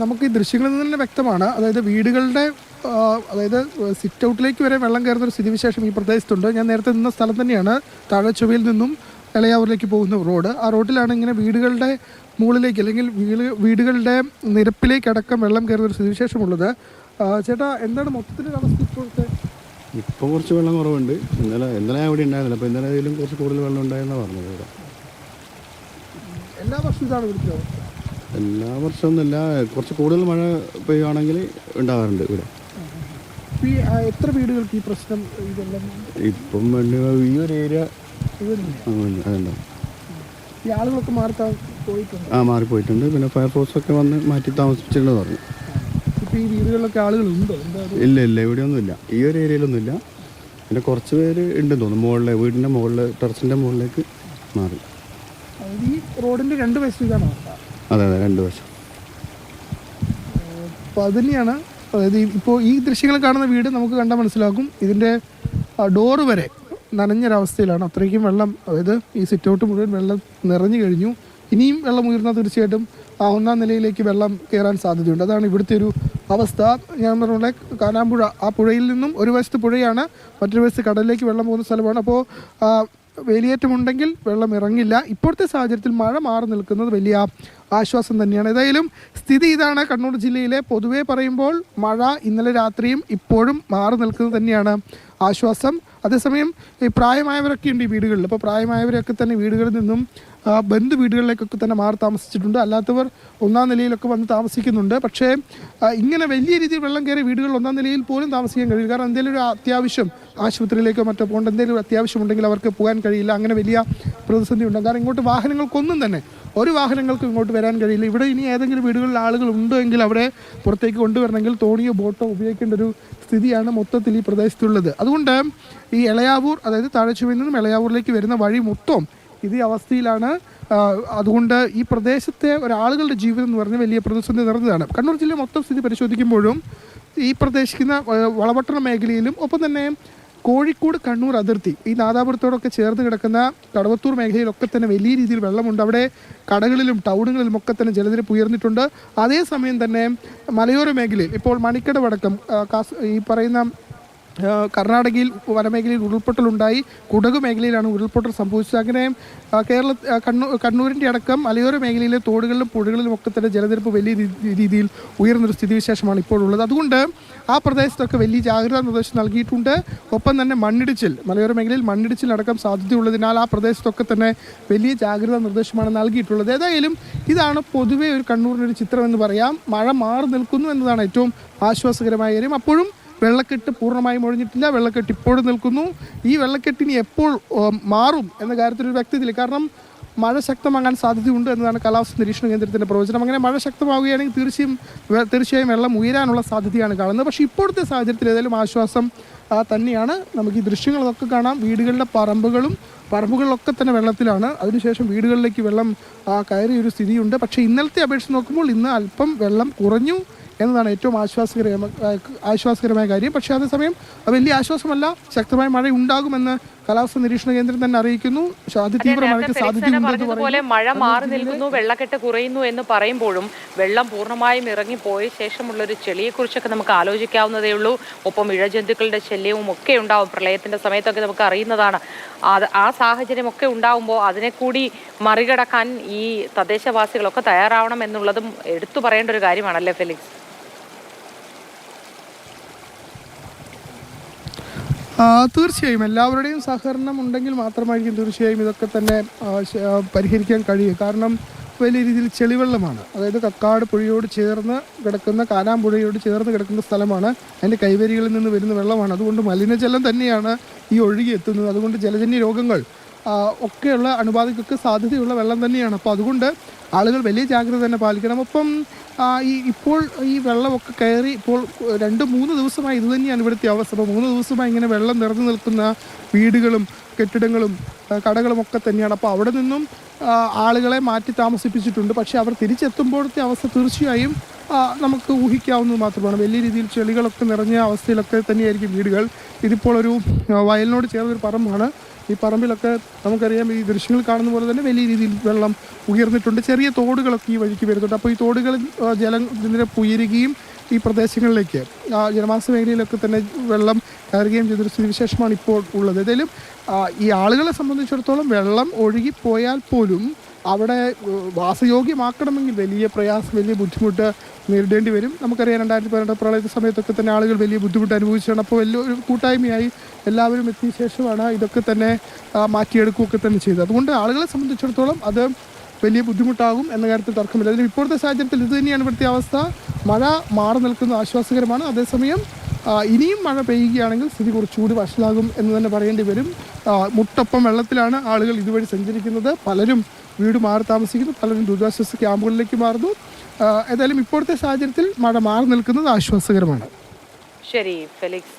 നമുക്ക് ഈ ദൃശ്യങ്ങളിൽ നിന്ന് തന്നെ വ്യക്തമാണ്. അതായത് വീടുകളുടെ അതായത് സിറ്റ് ഔട്ടിലേക്ക് വരെ വെള്ളം കയറുന്ന ഒരു സ്ഥിതിവിശേഷം ഈ പ്രദേശത്തുണ്ട്. ഞാൻ നേരത്തെ നിന്ന സ്ഥലം തന്നെയാണ് താഴെച്ചൊവ്വയിൽ നിന്നും എളയാവൂരിലേക്ക് പോകുന്ന റോഡ്. ആ റോഡിലാണ് ഇങ്ങനെ വീടുകളുടെ മുകളിലേക്ക് അല്ലെങ്കിൽ വീടുകളുടെ നിരപ്പിലേക്കടക്കം വെള്ളം കയറുന്ന ഒരു സ്ഥിതിവിശേഷമുള്ളത്. ചേട്ടാ, എന്താണ് മൊത്തത്തിലൊരു അവസ്ഥ ഇപ്പോഴത്തെ? ഇപ്പോൾ കുറച്ച് വെള്ളം കുറവുണ്ട്. ഇന്നലെ അവിടെ ഉണ്ടായിരുന്നില്ല. അപ്പോൾ ഇന്നലെ ഏതെങ്കിലും കുറച്ച് കൂടുതൽ വെള്ളം ഉണ്ടായെന്നാണ് പറഞ്ഞത്. ഇവിടെ എല്ലാ വർഷവും ഇതാണ് ഇവിടുത്തെ അവസ്ഥ? എല്ലാ വർഷമൊന്നുമില്ല, കുറച്ച് കൂടുതൽ മഴ പെയ്യുകയാണെങ്കിൽ ഉണ്ടാകാറുണ്ട് ഇവിടെ. എത്ര വീടുകൾക്ക് ഈ പ്രശ്നം ഇതെല്ലാം? ഇപ്പം ഈ ഒരു ഏരിയ അതുണ്ടാവും. ഈ ആളുകളൊക്കെ പോയിട്ടുണ്ട്? മാറിപ്പോയിട്ടുണ്ട്. പിന്നെ ഫയർഫോഴ്സൊക്കെ വന്ന് മാറ്റി താമസിച്ചിട്ടുണ്ടെന്ന് പറഞ്ഞു. ഇപ്പോൾ ഈ വീടുകളിലൊക്കെ ആളുകളുണ്ടോ? ഇല്ല, ഇവിടെയൊന്നുമില്ല. ഈ ഒരു ഏരിയയിലൊന്നുമില്ല. പിന്നെ കുറച്ച് പേര് ഉണ്ടെന്ന് തോന്നുന്നു. വീടിൻ്റെ മുകളിൽ ടെറസിൻ്റെ മുകളിലേക്ക് മാറി. ഈ റോഡിൻ്റെ രണ്ട് വശം ഇതാണോ? അതെ, രണ്ട് വശം. അപ്പോൾ അത് തന്നെയാണ്. അതായത് ഇപ്പോൾ ഈ ദൃശ്യങ്ങൾ കാണുന്ന വീട് നമുക്ക് കണ്ടാൽ മനസ്സിലാക്കും, ഇതിൻ്റെ ഡോറ് വരെ നനഞ്ഞൊരവസ്ഥയിലാണ്. അത്രയ്ക്കും വെള്ളം, അതായത് ഈ സിറ്റ് ഔട്ട് മുഴുവൻ വെള്ളം നിറഞ്ഞു കഴിഞ്ഞു. ഇനിയും വെള്ളം ഉയർന്നാൽ തീർച്ചയായിട്ടും ആ ഒന്നാം നിലയിലേക്ക് വെള്ളം കയറാൻ സാധ്യതയുണ്ട്. അതാണ് ഇവിടുത്തെ ഒരു അവസ്ഥ. ഞാൻ പറഞ്ഞ കാനാമ്പുഴ, ആ പുഴയിൽ നിന്നും ഒരു വശത്ത് പുഴയാണ്, മറ്റൊരു വശത്ത് കടലിലേക്ക് വെള്ളം പോകുന്ന സ്ഥലമാണ്. അപ്പോൾ വേലിയേറ്റമുണ്ടെങ്കിൽ വെള്ളം ഇറങ്ങില്ല. ഇപ്പോഴത്തെ സാഹചര്യത്തിൽ മഴ മാറി നിൽക്കുന്നത് വലിയ ആശ്വാസം തന്നെയാണ്. ഏതായാലും സ്ഥിതി ഇതാണ് കണ്ണൂർ ജില്ലയിലെ. പൊതുവെ പറയുമ്പോൾ മഴ ഇന്നലെ രാത്രിയും ഇപ്പോഴും മാറി നിൽക്കുന്നത് തന്നെയാണ് ആശ്വാസം. അതേസമയം ഈ പ്രായമായവരൊക്കെ ഉണ്ട് ഈ വീടുകളിൽ. അപ്പോൾ പ്രായമായവരൊക്കെ തന്നെ വീടുകളിൽ നിന്നും ബന്ധു വീടുകളിലേക്കൊക്കെ തന്നെ മാറി താമസിച്ചിട്ടുണ്ട്. അല്ലാത്തവർ ഒന്നാം നിലയിലൊക്കെ വന്ന് താമസിക്കുന്നുണ്ട്. പക്ഷേ ഇങ്ങനെ വലിയ രീതിയിൽ വെള്ളം കയറിയ വീടുകൾ ഒന്നാം നിലയിൽ പോലും താമസിക്കാൻ കഴിയില്ല. കാരണം എന്തെങ്കിലും ഒരു അത്യാവശ്യം ആശുപത്രിയിലേക്കോ മറ്റോ പോകേണ്ട എന്തെങ്കിലും ഒരു അത്യാവശ്യമുണ്ടെങ്കിൽ അവർക്ക് പോകാൻ കഴിയില്ല. അങ്ങനെ വലിയ പ്രതിസന്ധി ഉണ്ട്. കാരണം ഇങ്ങോട്ട് വാഹനങ്ങൾക്കൊന്നും തന്നെ ഒരു വാഹനങ്ങൾക്കും ഇങ്ങോട്ട് വരാൻ കഴിയില്ല. ഇവിടെ ഇനി ഏതെങ്കിലും വീടുകളിൽ ആളുകൾ ഉണ്ടോ എങ്കിൽ അവിടെ പുറത്തേക്ക് കൊണ്ടുവരണമെങ്കിൽ തോണിയോ ബോട്ടോ ഉപയോഗിക്കേണ്ട ഒരു സ്ഥിതിയാണ് മൊത്തത്തിൽ ഈ പ്രദേശത്തുള്ളത്. അതുകൊണ്ട് ഈ എളയാവൂർ, അതായത് താഴെച്ചുവയിൽ നിന്നും എളയാവൂരിലേക്ക് വരുന്ന വഴി മൊത്തം ഇതേ അവസ്ഥയിലാണ്. അതുകൊണ്ട് ഈ പ്രദേശത്തെ ഒരാളുകളുടെ ജീവിതം എന്ന് പറഞ്ഞാൽ വലിയ പ്രതിസന്ധി നിറഞ്ഞതാണ്. കണ്ണൂർ ജില്ല മൊത്തം സ്ഥിതി പരിശോധിക്കുമ്പോഴും ഈ പ്രദേശിക്കുന്ന വളപട്ടണ മേഖലയിലും ഒപ്പം തന്നെ കോഴിക്കോട് കണ്ണൂർ അതിർത്തി ഈ നാദാപുരത്തോടൊക്കെ ചേർന്ന് കിടക്കുന്ന കടവത്തൂർ മേഖലയിലൊക്കെ തന്നെ വലിയ രീതിയിൽ വെള്ളമുണ്ട്. അവിടെ കടകളിലും ടൗണുകളിലും ഒക്കെ തന്നെ ജലനിരപ്പ് ഉയർന്നിട്ടുണ്ട്. അതേസമയം തന്നെ മലയോര മേഖലയിൽ ഇപ്പോൾ മണിക്കടവടക്കം ഈ പറയുന്ന കർണാടകയിൽ വനമേഖലയിൽ ഉരുൾപൊട്ടലുണ്ടായി. കുടക് മേഖലയിലാണ് ഉരുൾപൊട്ടൽ സംഭവിച്ചത്. അങ്ങനെ കണ്ണൂരിൻ്റെ അടക്കം മലയോര മേഖലയിലെ തോടുകളിലും പുഴകളിലും ഒക്കെ തന്നെ ജലനിരപ്പ് വലിയ രീതിയിൽ ഉയർന്നൊരു സ്ഥിതിവിശേഷമാണ് ഇപ്പോഴുള്ളത്. അതുകൊണ്ട് ആ പ്രദേശത്തൊക്കെ വലിയ ജാഗ്രതാ നിർദ്ദേശം നൽകിയിട്ടുണ്ട്. ഒപ്പം തന്നെ മണ്ണിടിച്ചിൽ, മലയോര മേഖലയിൽ മണ്ണിടിച്ചിൽ അടക്കം സാധ്യതയുള്ളതിനാൽ ആ പ്രദേശത്തൊക്കെ തന്നെ വലിയ ജാഗ്രതാ നിർദ്ദേശമാണ് നൽകിയിട്ടുള്ളത്. ഏതായാലും ഇതാണ് പൊതുവേ ഒരു കണ്ണൂരിനൊരു ചിത്രം എന്ന് പറയാം. മഴ മാറി നിൽക്കുന്നു എന്നതാണ് ഏറ്റവും ആശ്വാസകരമായ കാര്യം. അപ്പോഴും വെള്ളക്കെട്ട് പൂർണ്ണമായും ഒഴിഞ്ഞിട്ടില്ല. വെള്ളക്കെട്ട് ഇപ്പോഴും നിൽക്കുന്നു. ഈ വെള്ളക്കെട്ടിനി എപ്പോൾ മാറും എന്ന കാര്യത്തിലൊരു വ്യക്തതയില്ല. കാരണം മഴ ശക്തമാകാൻ സാധ്യതയുണ്ട് എന്നതാണ് കാലാവസ്ഥാ നിരീക്ഷണ കേന്ദ്രത്തിൻ്റെ പ്രവചനം. അങ്ങനെ മഴ ശക്തമാവുകയാണെങ്കിൽ തീർച്ചയായും വെള്ളം ഉയരാനുള്ള സാധ്യതയാണ് കാണുന്നത്. പക്ഷേ ഇപ്പോഴത്തെ സാഹചര്യത്തിൽ ഏതായാലും ആശ്വാസം തന്നെയാണ്. നമുക്ക് ഈ ദൃശ്യങ്ങളൊക്കെ കാണാം. വീടുകളുടെ പറമ്പുകളിലൊക്കെ തന്നെ വെള്ളത്തിലാണ്. അതിനുശേഷം വീടുകളിലേക്ക് വെള്ളം കയറിയൊരു സ്ഥിതിയുണ്ട്. പക്ഷേ ഇന്നലത്തെ അപേക്ഷിച്ച് നോക്കുമ്പോൾ ഇന്ന് അല്പം വെള്ളം കുറഞ്ഞു എന്നതാണ് ഏറ്റവും ആശ്വാസകരമായ കാര്യം. പക്ഷേ അതേസമയം വലിയ ആശ്വാസമല്ല. ശക്തമായ മഴ ഉണ്ടാകുമെന്ന് കാലാവസ്ഥാ നിരീക്ഷണ കേന്ദ്രം തന്നെ അറിയിക്കുന്നു. അതിതീവ്ര മഴയ്ക്ക് സാധ്യതയുണ്ട്. മഴ മാറി നിൽക്കുന്നു, വെള്ളക്കെട്ട് കുറയുന്നു എന്ന് പറയുമ്പോഴും വെള്ളം പൂർണ്ണമായും ഇറങ്ങിപ്പോയ ശേഷമുള്ളൊരു ചെളിയെക്കുറിച്ചൊക്കെ നമുക്ക് ആലോചിക്കാവുന്നതേ ഉള്ളൂ. ഒപ്പം ഇഴജന്തുക്കളുടെ ശല്യവും ഒക്കെ ഉണ്ടാവും. പ്രളയത്തിന്റെ സമയത്തൊക്കെ നമുക്ക് അറിയുന്നതാണ്. ആ സാഹചര്യം ഒക്കെ ഉണ്ടാവുമ്പോൾ അതിനെ കൂടി മറികടക്കാൻ ഈ തദ്ദേശവാസികളൊക്കെ തയ്യാറാവണം എന്നുള്ളതും എടുത്തു പറയേണ്ട ഒരു കാര്യമാണല്ലേ ഫെലിക്സ്? തീർച്ചയായും എല്ലാവരുടെയും സഹകരണം ഉണ്ടെങ്കിൽ മാത്രമായിരിക്കും തീർച്ചയായും ഇതൊക്കെ തന്നെ പരിഹരിക്കാൻ കഴിയും. കാരണം വലിയ രീതിയിൽ ചെളിവെള്ളമാണ്. അതായത് കക്കാട് പുഴയോട് ചേർന്ന് കിടക്കുന്ന കാനാമ്പുഴയോട് ചേർന്ന് കിടക്കുന്ന സ്ഥലമാണ്. അതിൻ്റെ കൈവരികളിൽ നിന്ന് വരുന്ന വെള്ളമാണ്. അതുകൊണ്ട് മലിനജലം തന്നെയാണ് ഈ ഒഴുകി എത്തുന്നത്. അതുകൊണ്ട് ജലജന്യ രോഗങ്ങൾ ഒക്കെയുള്ള അണുബാധയ്ക്കൊക്കെ സാധ്യതയുള്ള വെള്ളം തന്നെയാണ്. അപ്പോൾ അതുകൊണ്ട് ആളുകൾ വലിയ ജാഗ്രത തന്നെ പാലിക്കണം. ഒപ്പം ഇപ്പോൾ ഈ വെള്ളമൊക്കെ കയറി ഇപ്പോൾ 2-3 ദിവസമായി ഇത് തന്നെയാണ് ഇവിടുത്തെ അവസ്ഥ. അപ്പോൾ 3 ദിവസമായി ഇങ്ങനെ വെള്ളം നിറഞ്ഞു നിൽക്കുന്ന വീടുകളും കെട്ടിടങ്ങളും കടകളും ഒക്കെ തന്നെയാണ്. അപ്പോൾ അവിടെ നിന്നും ആളുകളെ മാറ്റി താമസിപ്പിച്ചിട്ടുണ്ട്. പക്ഷേ അവർ തിരിച്ചെത്തുമ്പോഴത്തെ അവസ്ഥ തീർച്ചയായും നമുക്ക് ഊഹിക്കാവുന്നത് മാത്രമാണ്. വലിയ രീതിയിൽ ചെളികളൊക്കെ നിറഞ്ഞ അവസ്ഥയിലൊക്കെ തന്നെയായിരിക്കും വീടുകൾ. ഇതിപ്പോൾ ഒരു വയലിനോട് ചേർന്നൊരു പറമ്പാണ്. ഈ പറമ്പിലൊക്കെ നമുക്കറിയാം, ഈ ദൃശ്യങ്ങൾ കാണുന്ന പോലെ തന്നെ വലിയ രീതിയിൽ വെള്ളം ഉയർന്നിട്ടുണ്ട്. ചെറിയ തോടുകളൊക്കെ ഈ വഴിക്ക് വരുന്നുണ്ട്. അപ്പോൾ ഈ തോടുകൾ ജലനിരപ്പ് ഉയരുകയും ഈ പ്രദേശങ്ങളിലേക്ക് ജനവാസ മേഖലയിലൊക്കെ തന്നെ വെള്ളം കയറുകയും ചെയ്തൊരു സ്ഥിതിവിശേഷമാണ് ഇപ്പോൾ ഉള്ളത്. ഏതായാലും ഈ ആളുകളെ സംബന്ധിച്ചിടത്തോളം വെള്ളം ഒഴുകിപ്പോയാൽ പോലും അവിടെ വാസയോഗ്യമാക്കണമെങ്കിൽ വലിയ പ്രയാസം, വലിയ ബുദ്ധിമുട്ട് നേരിടേണ്ടി വരും. നമുക്കറിയാം 2018 പ്രളയ സമയത്തൊക്കെ തന്നെ ആളുകൾ വലിയ ബുദ്ധിമുട്ട് അനുഭവിച്ചാണ്. അപ്പോൾ വലിയൊരു കൂട്ടായ്മയായി എല്ലാവരും എത്തിയ ശേഷമാണ് ഇതൊക്കെ തന്നെ മാറ്റിയെടുക്കുകയൊക്കെ തന്നെ ചെയ്തത്. അതുകൊണ്ട് ആളുകളെ സംബന്ധിച്ചിടത്തോളം അത് വലിയ ബുദ്ധിമുട്ടാകും എന്ന കാര്യത്തിൽ തർക്കമില്ല. അതിന് ഇപ്പോഴത്തെ സാഹചര്യത്തിൽ ഇത് തന്നെയാണ് ഇവിടുത്തെ അവസ്ഥ. മഴ മാറി നിൽക്കുന്നത് ആശ്വാസകരമാണ്. അതേസമയം ഇനിയും മഴ പെയ്യുകയാണെങ്കിൽ സ്ഥിതി കുറച്ചുകൂടി വഷളാകും എന്ന് തന്നെ പറയേണ്ടി വരും. മുട്ടൊപ്പം വെള്ളത്തിലാണ് ആളുകൾ ഇതുവഴി സഞ്ചരിക്കുന്നത്. പലരും വീട് മാറി താമസിക്കുന്നു, പലരും ദുരിതാശ്വാസ ക്യാമ്പുകളിലേക്ക് മാറുന്നു. ഏതായാലും ഇപ്പോഴത്തെ സാഹചര്യത്തിൽ മഴ മാറി നിൽക്കുന്നത് ആശ്വാസകരമാണ്. ശരി ഫെലിക്സ്.